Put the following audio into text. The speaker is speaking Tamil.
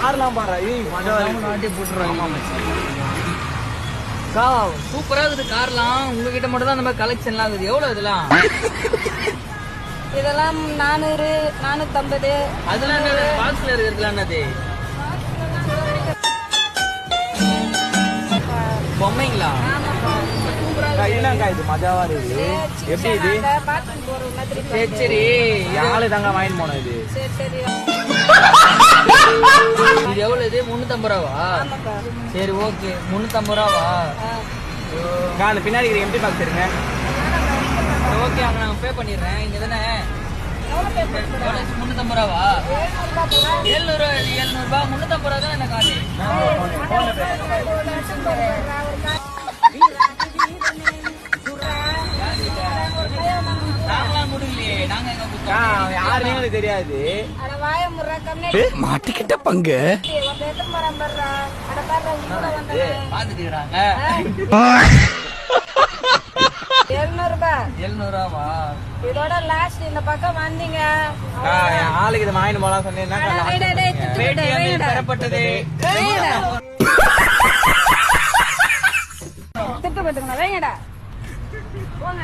கார்லாம் பாரு. ஏய் மஜா நாட்டி போட்டுறாங்க. சூப்பரா இருக்குது கார்லாம். உங்ககிட்ட மட்டும் தான் அந்த மாதிரி கலெக்ஷன்லாம் இருக்குது. எவ்வளவு இதெல்லாம்? இதெல்லாம் 400 450. அதெல்லாம் என்ன பாக்ஸ்ல இருக்கிறதுலாம் என்னது? பொம்மைங்களா? என்னங்க இது மஜாவா இருக்கு. எப்படி இது? சரி சரி யாரு தாங்க வாங்கி போனோம் இது? சரி இது எவ்வளவு? இது 350 ரூபாவா? சரி ஓகே 350 ரூபாவா? அந்த பின்னாடி எம்டி பாக்ஸ் இருங்க. ஓகே அங்க நான் பே பண்ணிடுறேன். இங்க தானே 350 ரூபாவா? 700 ரூபா. 700 ரூபா 350 ரூபா தான் என்ன காசு? நாங்களாம் முடியலையே. நாங்க எங்க கொடுத்தோம்? யாருன்னு தெரியாது. மாட்டிக்கிட்ட பங்கு பாத்துக்கிறாங்க. 700 ரூபாய். 700 ரூபாவா? இதோட லாஸ்ட் இந்த பக்கம் வந்தீங்க ஆளுக்கு இதை வாங்கிட்டு போலாம் சொன்னீங்கன்னா பேடிஎம்மில் பெறப்பட்டது. திட்டப்பட்டுங்களா? வைங்கடா போங்க.